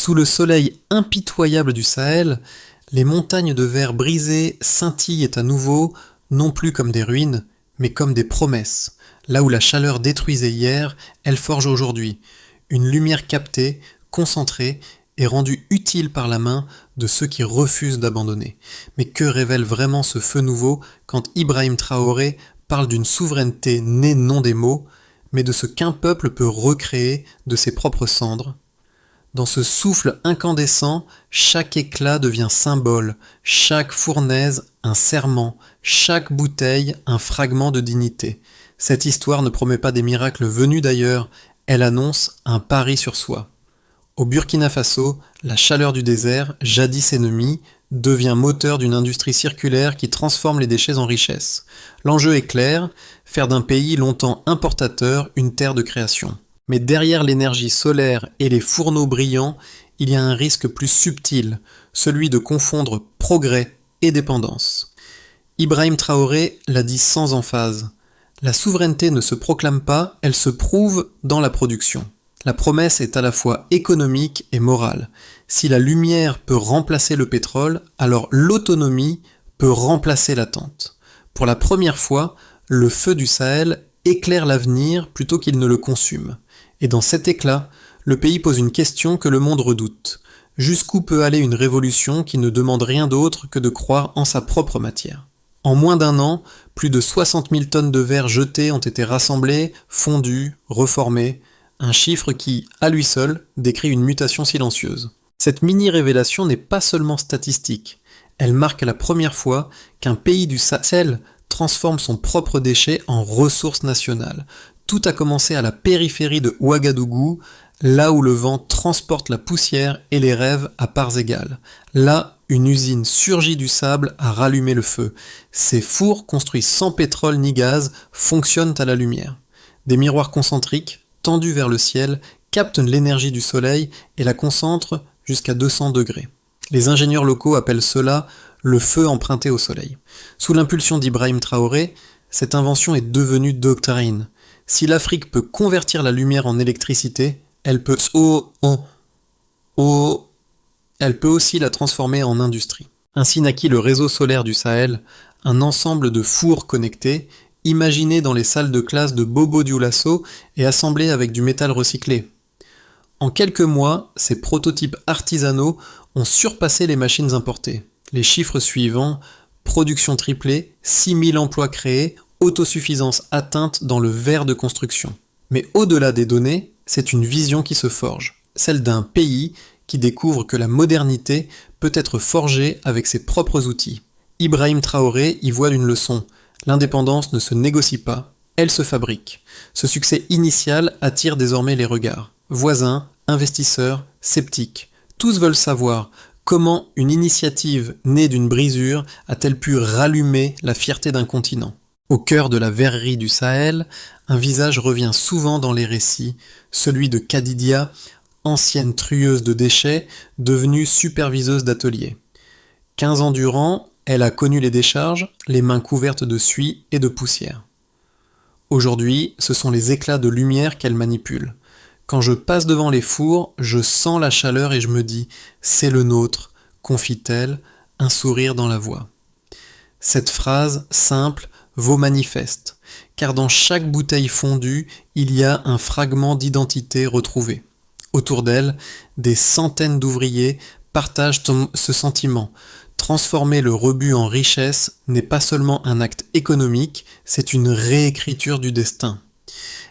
Sous le soleil impitoyable du Sahel, les montagnes de verre brisées scintillent à nouveau, non plus comme des ruines, mais comme des promesses. Là où la chaleur détruisait hier, elle forge aujourd'hui. Une lumière captée, concentrée et rendue utile par la main de ceux qui refusent d'abandonner. Mais que révèle vraiment ce feu nouveau quand Ibrahim Traoré parle d'une souveraineté née non des mots, mais de ce qu'un peuple peut recréer de ses propres cendres? Dans ce souffle incandescent, chaque éclat devient symbole, chaque fournaise un serment, chaque bouteille un fragment de dignité. Cette histoire ne promet pas des miracles venus d'ailleurs, elle annonce un pari sur soi. Au Burkina Faso, la chaleur du désert, jadis ennemie, devient moteur d'une industrie circulaire qui transforme les déchets en richesse. L'enjeu est clair, faire d'un pays longtemps importateur une terre de création. Mais derrière l'énergie solaire et les fourneaux brillants, il y a un risque plus subtil, celui de confondre progrès et dépendance. Ibrahim Traoré l'a dit sans emphase. La souveraineté ne se proclame pas, elle se prouve dans la production. La promesse est à la fois économique et morale. Si la lumière peut remplacer le pétrole, alors l'autonomie peut remplacer l'attente. Pour la première fois, le feu du Sahel éclaire l'avenir plutôt qu'il ne le consume. Et dans cet éclat, le pays pose une question que le monde redoute. Jusqu'où peut aller une révolution qui ne demande rien d'autre que de croire en sa propre matière? En moins d'un an, plus de 60 000 tonnes de verre jetées ont été rassemblées, fondues, reformées, un chiffre qui, à lui seul, décrit une mutation silencieuse. Cette mini-révélation n'est pas seulement statistique, elle marque la première fois qu'un pays du Sahel transforme son propre déchet en ressource nationale. Tout a commencé à la périphérie de Ouagadougou, là où le vent transporte la poussière et les rêves à parts égales. Là, une usine surgit du sable a rallumé le feu. Ces fours, construits sans pétrole ni gaz, fonctionnent à la lumière. Des miroirs concentriques, tendus vers le ciel, captent l'énergie du soleil et la concentrent jusqu'à 200 degrés. Les ingénieurs locaux appellent cela le feu emprunté au soleil. Sous l'impulsion d'Ibrahim Traoré, cette invention est devenue doctrine. Si l'Afrique peut convertir la lumière en électricité, elle peut aussi la transformer en industrie. Ainsi naquit le réseau solaire du Sahel, un ensemble de fours connectés, imaginés dans les salles de classe de Bobo Dioulasso et assemblés avec du métal recyclé. En quelques mois, ces prototypes artisanaux ont surpassé les machines importées. Les chiffres suivants: production triplée, 6000 emplois créés, autosuffisance atteinte dans le verre de construction. Mais au-delà des données, c'est une vision qui se forge, celle d'un pays qui découvre que la modernité peut être forgée avec ses propres outils. Ibrahim Traoré y voit une leçon. L'indépendance ne se négocie pas, elle se fabrique. Ce succès initial attire désormais les regards. Voisins, investisseurs, sceptiques, tous veulent savoir comment une initiative née d'une brisure a-t-elle pu rallumer la fierté d'un continent. Au cœur de la verrerie du Sahel, un visage revient souvent dans les récits, celui de Kadidia, ancienne trueuse de déchets, devenue superviseuse d'atelier. 15 ans durant, elle a connu les décharges, les mains couvertes de suie et de poussière. Aujourd'hui, ce sont les éclats de lumière qu'elle manipule. Quand je passe devant les fours, je sens la chaleur et je me dis « c'est le nôtre », confie-t-elle, un sourire dans la voix. Cette phrase, simple, vaut manifeste, car dans chaque bouteille fondue, il y a un fragment d'identité retrouvé. Autour d'elle, des centaines d'ouvriers partagent ce sentiment. Transformer le rebut en richesse n'est pas seulement un acte économique, c'est une réécriture du destin.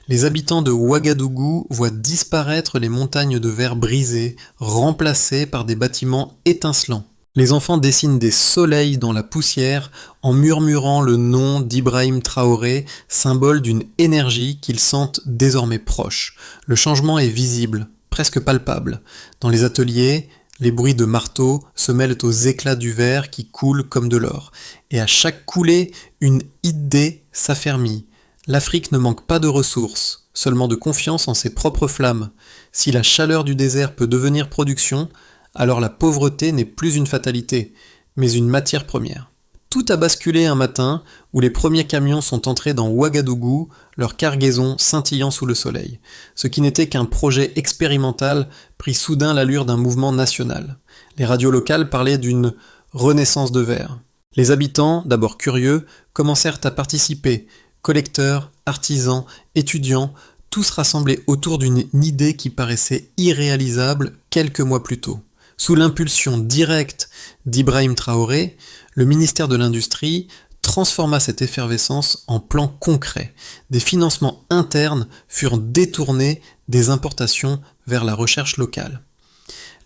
Les habitants de Ouagadougou voient disparaître les montagnes de verre brisées, remplacées par des bâtiments étincelants. Les enfants dessinent des soleils dans la poussière en murmurant le nom d'Ibrahim Traoré, symbole d'une énergie qu'ils sentent désormais proche. Le changement est visible, presque palpable. Dans les ateliers, les bruits de marteau se mêlent aux éclats du verre qui coulent comme de l'or. Et à chaque coulée, une idée s'affermit. L'Afrique ne manque pas de ressources, seulement de confiance en ses propres flammes. Si la chaleur du désert peut devenir production, alors la pauvreté n'est plus une fatalité, mais une matière première. Tout a basculé un matin où les premiers camions sont entrés dans Ouagadougou, leur cargaison scintillant sous le soleil. Ce qui n'était qu'un projet expérimental prit soudain l'allure d'un mouvement national. Les radios locales parlaient d'une renaissance de verre. Les habitants, d'abord curieux, commencèrent à participer. Collecteurs, artisans, étudiants, tous rassemblés autour d'une idée qui paraissait irréalisable quelques mois plus tôt. Sous l'impulsion directe d'Ibrahim Traoré, le ministère de l'Industrie transforma cette effervescence en plan concret. Des financements internes furent détournés des importations vers la recherche locale.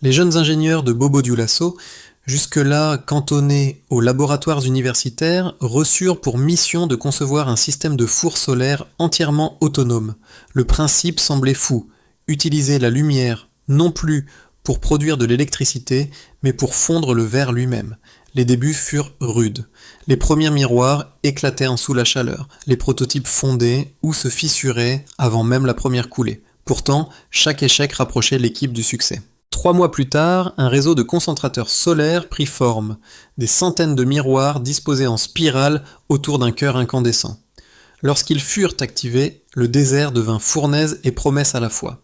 Les jeunes ingénieurs de Bobo Dioulasso, jusque-là cantonnés aux laboratoires universitaires, reçurent pour mission de concevoir un système de four solaire entièrement autonome. Le principe semblait fou, utiliser la lumière non plus pour produire de l'électricité, mais pour fondre le verre lui-même. Les débuts furent rudes. Les premiers miroirs éclataient sous la chaleur, les prototypes fondaient ou se fissuraient avant même la première coulée. Pourtant, chaque échec rapprochait l'équipe du succès. 3 mois plus tard, un réseau de concentrateurs solaires prit forme, des centaines de miroirs disposés en spirale autour d'un cœur incandescent. Lorsqu'ils furent activés, le désert devint fournaise et promesse à la fois.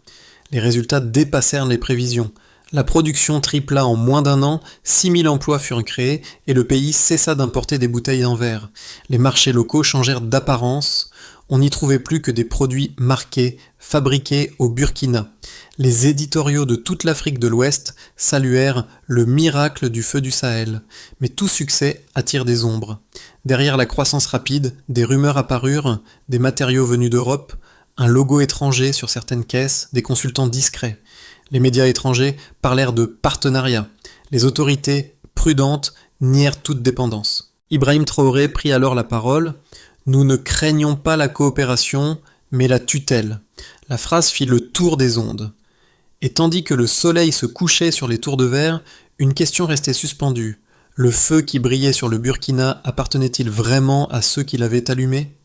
Les résultats dépassèrent les prévisions. La production tripla en moins d'un an, 6000 emplois furent créés et le pays cessa d'importer des bouteilles en verre. Les marchés locaux changèrent d'apparence, on n'y trouvait plus que des produits marqués, fabriqués au Burkina. Les éditoriaux de toute l'Afrique de l'Ouest saluèrent le miracle du feu du Sahel. Mais tout succès attire des ombres. Derrière la croissance rapide, des rumeurs apparurent, des matériaux venus d'Europe, un logo étranger sur certaines caisses, des consultants discrets. Les médias étrangers parlèrent de partenariat. Les autorités, prudentes, nièrent toute dépendance. Ibrahim Traoré prit alors la parole. « Nous ne craignons pas la coopération, mais la tutelle. » La phrase fit le tour des ondes. Et tandis que le soleil se couchait sur les tours de verre, une question restait suspendue. Le feu qui brillait sur le Burkina appartenait-il vraiment à ceux qui l'avaient allumé ?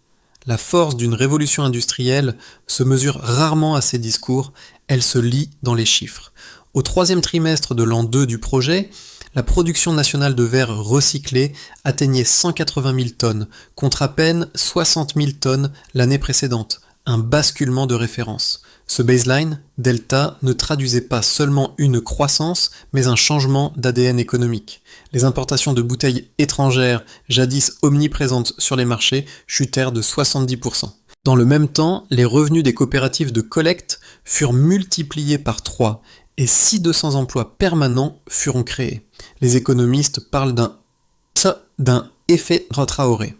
La force d'une révolution industrielle se mesure rarement à ses discours, elle se lit dans les chiffres. Au 3e trimestre de l'an 2 du projet, la production nationale de verre recyclé atteignait 180 000 tonnes, contre à peine 60 000 tonnes l'année précédente, un basculement de référence. Ce baseline, delta, ne traduisait pas seulement une croissance, mais un changement d'ADN économique. Les importations de bouteilles étrangères, jadis omniprésentes sur les marchés, chutèrent de 70%. Dans le même temps, les revenus des coopératives de collecte furent multipliés par 3 et 600 emplois permanents furent créés. Les économistes parlent d'un effet Traoré.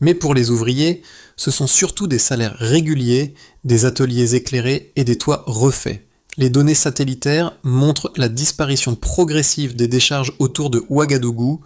Mais pour les ouvriers, ce sont surtout des salaires réguliers, des ateliers éclairés et des toits refaits. Les données satellitaires montrent la disparition progressive des décharges autour de Ouagadougou.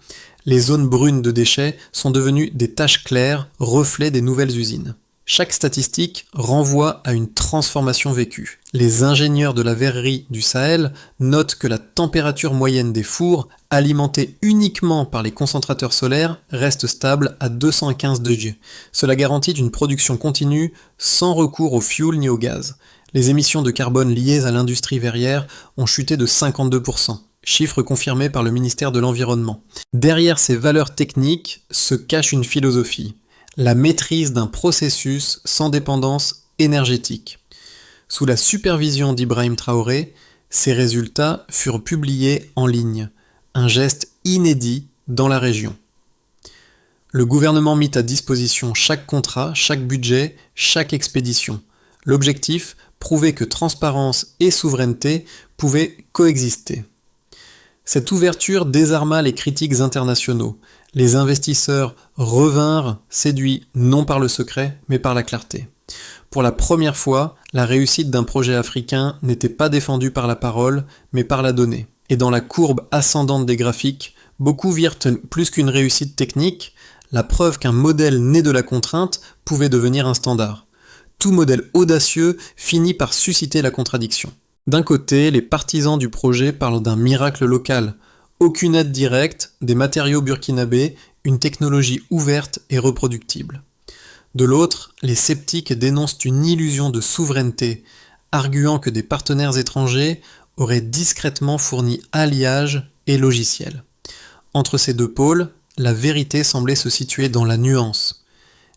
Les zones brunes de déchets sont devenues des taches claires, reflets des nouvelles usines. Chaque statistique renvoie à une transformation vécue. Les ingénieurs de la verrerie du Sahel notent que la température moyenne des fours, alimentés uniquement par les concentrateurs solaires, reste stable à 215 degrés. Cela garantit une production continue sans recours au fioul ni au gaz. Les émissions de carbone liées à l'industrie verrière ont chuté de 52%, chiffre confirmé par le ministère de l'Environnement. Derrière ces valeurs techniques se cache une philosophie. La maîtrise d'un processus sans dépendance énergétique. Sous la supervision d'Ibrahim Traoré, ces résultats furent publiés en ligne, un geste inédit dans la région. Le gouvernement mit à disposition chaque contrat, chaque budget, chaque expédition. L'objectif, prouver que transparence et souveraineté pouvaient coexister. Cette ouverture désarma les critiques internationaux. Les investisseurs revinrent, séduits non par le secret, mais par la clarté. Pour la première fois, la réussite d'un projet africain n'était pas défendue par la parole, mais par la donnée. Et dans la courbe ascendante des graphiques, beaucoup virent plus qu'une réussite technique, la preuve qu'un modèle né de la contrainte pouvait devenir un standard. Tout modèle audacieux finit par susciter la contradiction. D'un côté, les partisans du projet parlent d'un miracle local. Aucune aide directe, des matériaux burkinabés, une technologie ouverte et reproductible. De l'autre, les sceptiques dénoncent une illusion de souveraineté, arguant que des partenaires étrangers auraient discrètement fourni alliages et logiciels. Entre ces deux pôles, la vérité semblait se situer dans la nuance.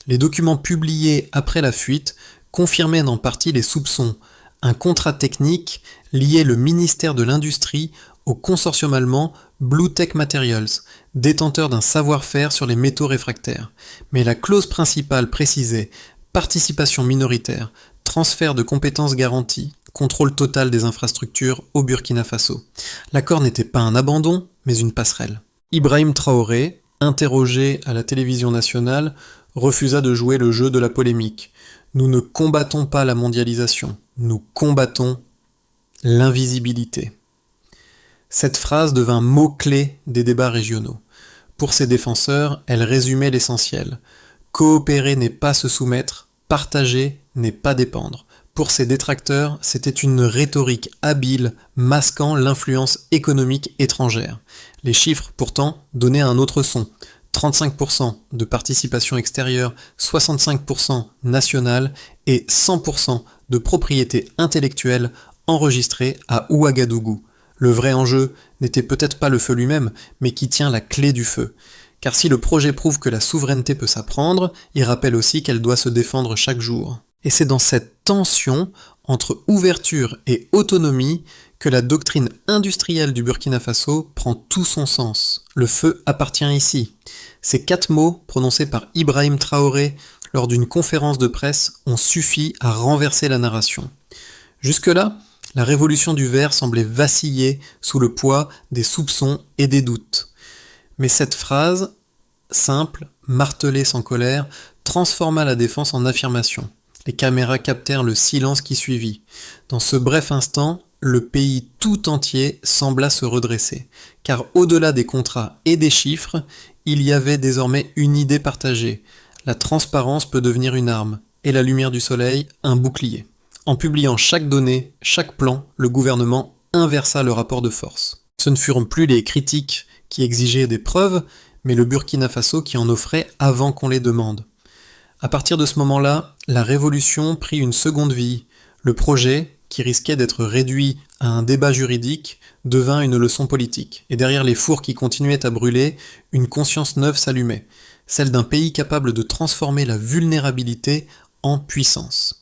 Les documents publiés après la fuite confirmaient en partie les soupçons. Un contrat technique liait le ministère de l'Industrie au consortium allemand Blue Tech Materials, détenteur d'un savoir-faire sur les métaux réfractaires. Mais la clause principale précisait participation minoritaire, transfert de compétences garanties, contrôle total des infrastructures au Burkina Faso. L'accord n'était pas un abandon, mais une passerelle. Ibrahim Traoré, interrogé à la télévision nationale, refusa de jouer le jeu de la polémique. Nous ne combattons pas la mondialisation, nous combattons l'invisibilité. Cette phrase devint mot-clé des débats régionaux. Pour ses défenseurs, elle résumait l'essentiel. Coopérer n'est pas se soumettre, partager n'est pas dépendre. Pour ses détracteurs, c'était une rhétorique habile, masquant l'influence économique étrangère. Les chiffres, pourtant, donnaient un autre son. 35% de participation extérieure, 65% nationale et 100% de propriété intellectuelle enregistrée à Ouagadougou. Le vrai enjeu n'était peut-être pas le feu lui-même, mais qui tient la clé du feu. Car si le projet prouve que la souveraineté peut s'apprendre, il rappelle aussi qu'elle doit se défendre chaque jour. Et c'est dans cette tension entre ouverture et autonomie que la doctrine industrielle du Burkina Faso prend tout son sens. Le feu appartient ici. Ces 4 mots prononcés par Ibrahim Traoré lors d'une conférence de presse ont suffi à renverser la narration. Jusque-là, la révolution du verre semblait vaciller sous le poids des soupçons et des doutes. Mais cette phrase, simple, martelée sans colère, transforma la défense en affirmation. Les caméras captèrent le silence qui suivit. Dans ce bref instant, le pays tout entier sembla se redresser, car au-delà des contrats et des chiffres, il y avait désormais une idée partagée. La transparence peut devenir une arme, et la lumière du soleil, un bouclier. En publiant chaque donnée, chaque plan, le gouvernement inversa le rapport de force. Ce ne furent plus les critiques qui exigeaient des preuves, mais le Burkina Faso qui en offrait avant qu'on les demande. À partir de ce moment-là, la révolution prit une seconde vie. Le projet, qui risquait d'être réduit à un débat juridique, devint une leçon politique. Et derrière les fours qui continuaient à brûler, une conscience neuve s'allumait, celle d'un pays capable de transformer la vulnérabilité en puissance.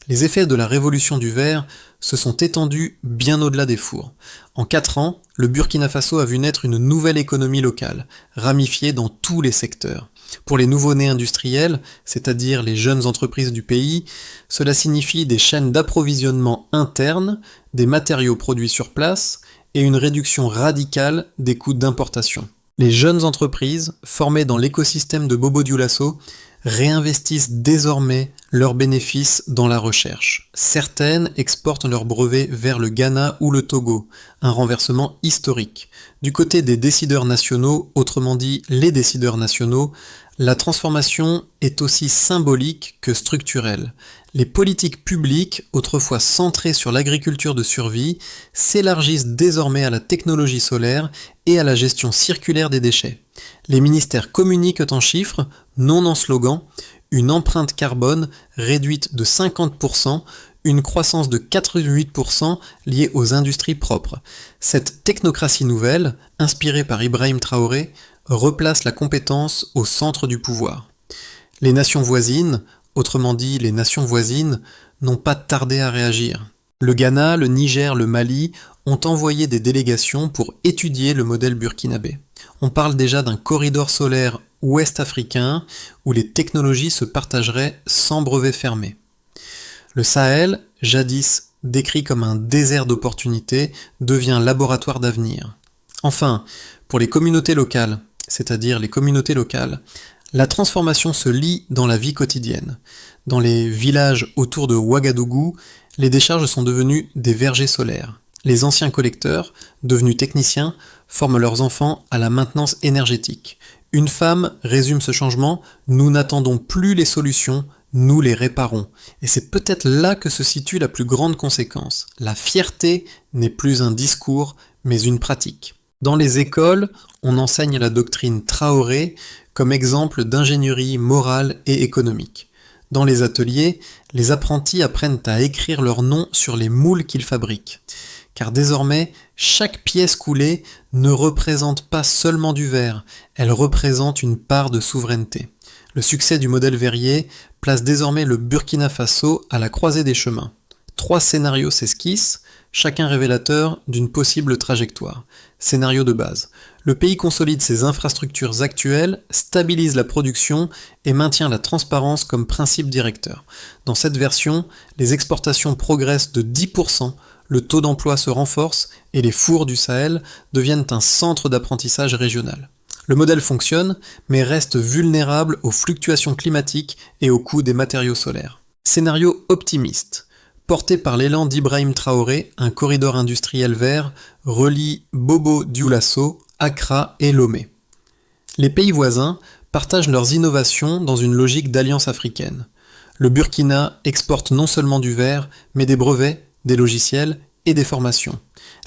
Les effets de la révolution du verre se sont étendus bien au-delà des fours. En 4 ans, le Burkina Faso a vu naître une nouvelle économie locale, ramifiée dans tous les secteurs. Pour les nouveau-nés industriels, c'est-à-dire les jeunes entreprises du pays, cela signifie des chaînes d'approvisionnement internes, des matériaux produits sur place et une réduction radicale des coûts d'importation. Les jeunes entreprises, formées dans l'écosystème de Bobo Dioulasso, réinvestissent désormais leurs bénéfices dans la recherche. Certaines exportent leurs brevets vers le Ghana ou le Togo, un renversement historique. Du côté des décideurs nationaux, autrement dit les décideurs nationaux, la transformation est aussi symbolique que structurelle. Les politiques publiques, autrefois centrées sur l'agriculture de survie, s'élargissent désormais à la technologie solaire et à la gestion circulaire des déchets. Les ministères communiquent en chiffres, non en slogans, une empreinte carbone réduite de 50%, une croissance de 88% liée aux industries propres. Cette technocratie nouvelle, inspirée par Ibrahim Traoré, replace la compétence au centre du pouvoir. Les nations voisines, autrement dit les nations voisines, n'ont pas tardé à réagir. Le Ghana, le Niger, le Mali ont envoyé des délégations pour étudier le modèle burkinabé. On parle déjà d'un corridor solaire ouest-africain où les technologies se partageraient sans brevet fermé. Le Sahel, jadis décrit comme un désert d'opportunités, devient laboratoire d'avenir. Enfin, pour les communautés locales, c'est-à-dire les communautés locales, la transformation se lit dans la vie quotidienne. Dans les villages autour de Ouagadougou, les décharges sont devenues des vergers solaires. Les anciens collecteurs, devenus techniciens, forment leurs enfants à la maintenance énergétique. Une femme résume ce changement: nous n'attendons plus les solutions, nous les réparons. Et c'est peut-être là que se situe la plus grande conséquence. La fierté n'est plus un discours, mais une pratique. Dans les écoles, on enseigne la doctrine Traoré comme exemple d'ingénierie morale et économique. Dans les ateliers, les apprentis apprennent à écrire leur nom sur les moules qu'ils fabriquent. car désormais, chaque pièce coulée ne représente pas seulement du verre, elle représente une part de souveraineté. Le succès du modèle verrier place désormais le Burkina Faso à la croisée des chemins. 3 scénarios s'esquissent, chacun révélateur d'une possible trajectoire. Scénario de base. Le pays consolide ses infrastructures actuelles, stabilise la production et maintient la transparence comme principe directeur. Dans cette version, les exportations progressent de 10%, le taux d'emploi se renforce et les fours du Sahel deviennent un centre d'apprentissage régional. Le modèle fonctionne, mais reste vulnérable aux fluctuations climatiques et au coût des matériaux solaires. Scénario optimiste. Porté par l'élan d'Ibrahim Traoré, un corridor industriel vert relie Bobo-Dioulasso, Accra et Lomé. Les pays voisins partagent leurs innovations dans une logique d'alliance africaine. Le Burkina exporte non seulement du verre, mais des brevets, des logiciels et des formations.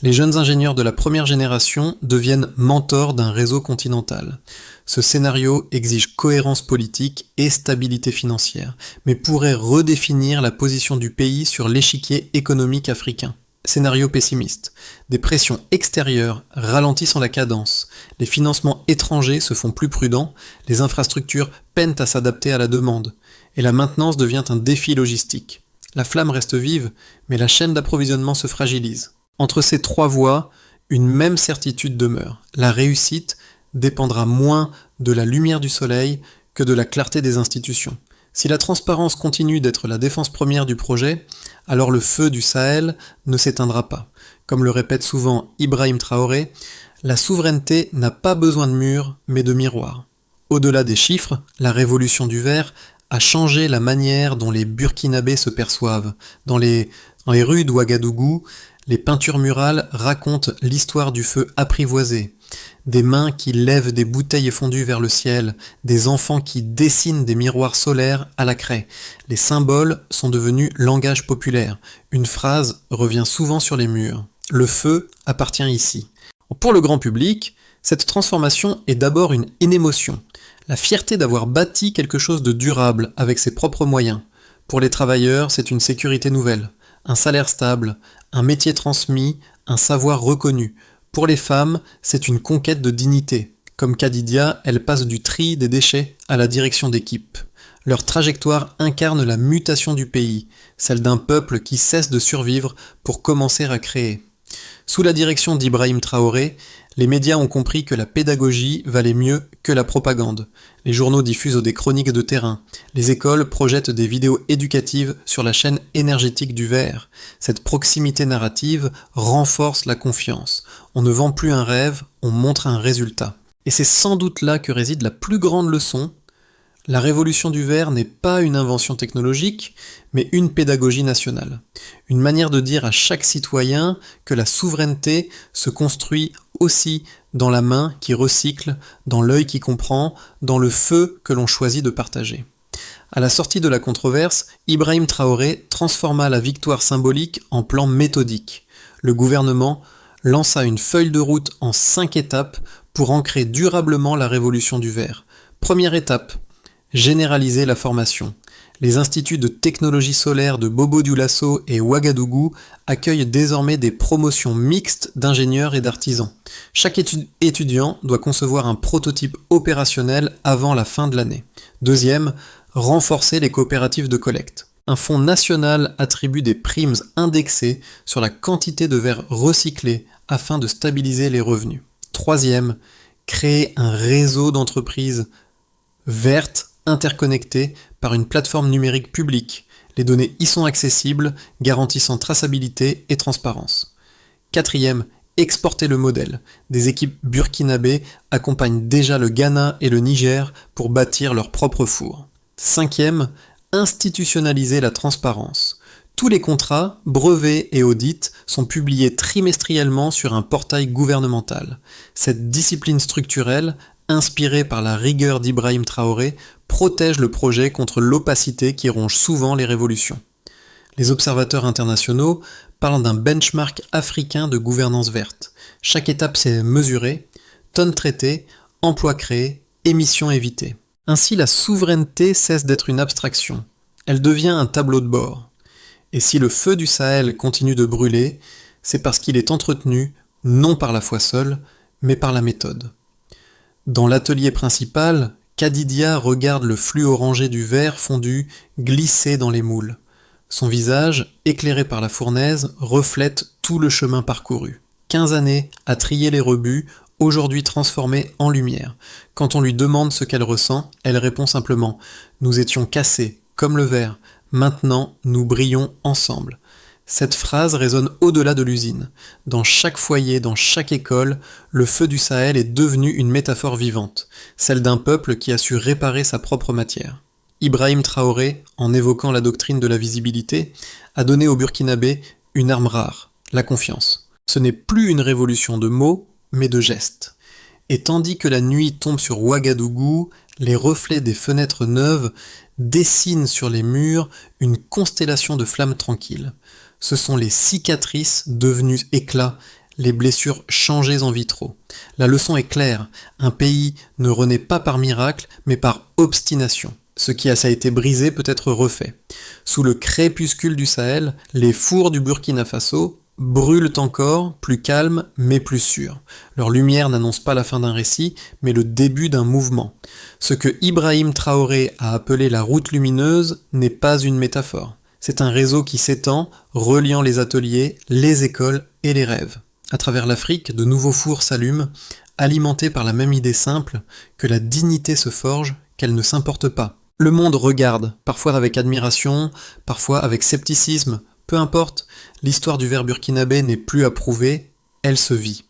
Les jeunes ingénieurs de la première génération deviennent mentors d'un réseau continental. Ce scénario exige cohérence politique et stabilité financière, mais pourrait redéfinir la position du pays sur l'échiquier économique africain. Scénario pessimiste. Des pressions extérieures ralentissent la cadence, les financements étrangers se font plus prudents, les infrastructures peinent à s'adapter à la demande, et la maintenance devient un défi logistique. La flamme reste vive, mais la chaîne d'approvisionnement se fragilise. Entre ces 3 voies, une même certitude demeure. La réussite dépendra moins de la lumière du soleil que de la clarté des institutions. Si la transparence continue d'être la défense première du projet, alors le feu du Sahel ne s'éteindra pas. Comme le répète souvent Ibrahim Traoré, la souveraineté n'a pas besoin de murs, mais de miroirs. Au-delà des chiffres, la révolution du verre a changé la manière dont les Burkinabés se perçoivent. Dans les rues d'Ouagadougou, les peintures murales racontent l'histoire du feu apprivoisé. Des mains qui lèvent des bouteilles fondues vers le ciel, des enfants qui dessinent des miroirs solaires à la craie. Les symboles sont devenus langage populaire. Une phrase revient souvent sur les murs. Le feu appartient ici. Pour le grand public, cette transformation est d'abord une émotion. La fierté d'avoir bâti quelque chose de durable avec ses propres moyens. Pour les travailleurs, c'est une sécurité nouvelle, un salaire stable, un métier transmis, un savoir reconnu. Pour les femmes, c'est une conquête de dignité. Comme Kadidia, elles passent du tri des déchets à la direction d'équipe. Leur trajectoire incarne la mutation du pays, celle d'un peuple qui cesse de survivre pour commencer à créer. Sous la direction d'Ibrahim Traoré, les médias ont compris que la pédagogie valait mieux que la propagande. Les journaux diffusent des chroniques de terrain. Les écoles projettent des vidéos éducatives sur la chaîne énergétique du verre. Cette proximité narrative renforce la confiance. On ne vend plus un rêve, on montre un résultat. Et c'est sans doute là que réside la plus grande leçon. La révolution du verre n'est pas une invention technologique, mais une pédagogie nationale. Une manière de dire à chaque citoyen que la souveraineté se construit aussi dans la main qui recycle, dans l'œil qui comprend, dans le feu que l'on choisit de partager. À la sortie de la controverse, Ibrahim Traoré transforma la victoire symbolique en plan méthodique. Le gouvernement lança une feuille de route en 5 étapes pour ancrer durablement la révolution du verre. Première étape, généraliser la formation. Les instituts de technologie solaire de Bobo-Dioulasso et Ouagadougou accueillent désormais des promotions mixtes d'ingénieurs et d'artisans. Chaque étudiant doit concevoir un prototype opérationnel avant la fin de l'année. Deuxième, renforcer les coopératives de collecte. Un fonds national attribue des primes indexées sur la quantité de verre recyclé afin de stabiliser les revenus. Troisième, créer un réseau d'entreprises vertes interconnectées par une plateforme numérique publique. Les données y sont accessibles, garantissant traçabilité et transparence. Quatrième, exporter le modèle. Des équipes burkinabées accompagnent déjà le Ghana et le Niger pour bâtir leur propre four. Cinquième, institutionnaliser la transparence. Tous les contrats, brevets et audits sont publiés trimestriellement sur un portail gouvernemental. Cette discipline structurelle, inspirée par la rigueur d'Ibrahim Traoré, protège le projet contre l'opacité qui ronge souvent les révolutions. Les observateurs internationaux parlent d'un benchmark africain de gouvernance verte. Chaque étape s'est mesurée, tonnes traitées, emplois créés, émissions évitées. Ainsi, la souveraineté cesse d'être une abstraction. Elle devient un tableau de bord. Et si le feu du Sahel continue de brûler, c'est parce qu'il est entretenu, non par la foi seule, mais par la méthode. Dans l'atelier principal, Kadidia regarde le flux orangé du verre fondu glisser dans les moules. Son visage, éclairé par la fournaise, reflète tout le chemin parcouru. 15 années à trier les rebuts, aujourd'hui transformés en lumière. Quand on lui demande ce qu'elle ressent, elle répond simplement « Nous étions cassés, comme le verre. Maintenant, nous brillons ensemble. » Cette phrase résonne au-delà de l'usine. Dans chaque foyer, dans chaque école, le feu du Sahel est devenu une métaphore vivante, celle d'un peuple qui a su réparer sa propre matière. Ibrahim Traoré, en évoquant la doctrine de la visibilité, a donné aux Burkinabés une arme rare, la confiance. Ce n'est plus une révolution de mots, mais de gestes. Et tandis que la nuit tombe sur Ouagadougou, les reflets des fenêtres neuves dessinent sur les murs une constellation de flammes tranquilles. Ce sont les cicatrices devenues éclats, les blessures changées en vitraux. La leçon est claire, un pays ne renaît pas par miracle, mais par obstination. Ce qui a été brisé peut être refait. Sous le crépuscule du Sahel, les fours du Burkina Faso brûlent encore, plus calmes mais plus sûrs. Leur lumière n'annonce pas la fin d'un récit, mais le début d'un mouvement. Ce que Ibrahim Traoré a appelé la route lumineuse n'est pas une métaphore. C'est un réseau qui s'étend, reliant les ateliers, les écoles et les rêves. À travers l'Afrique, de nouveaux fours s'allument, alimentés par la même idée simple, que la dignité se forge, qu'elle ne s'importe pas. Le monde regarde, parfois avec admiration, parfois avec scepticisme, peu importe, l'histoire du verre burkinabé n'est plus à prouver, elle se vit.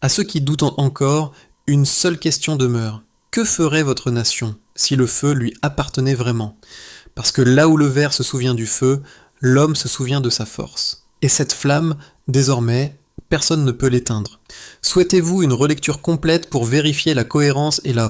À ceux qui doutent encore, une seule question demeure. Que ferait votre nation si le feu lui appartenait vraiment ? Parce que là où le verre se souvient du feu, l'homme se souvient de sa force. Et cette flamme, désormais, personne ne peut l'éteindre. Souhaitez-vous une relecture complète pour vérifier la cohérence et la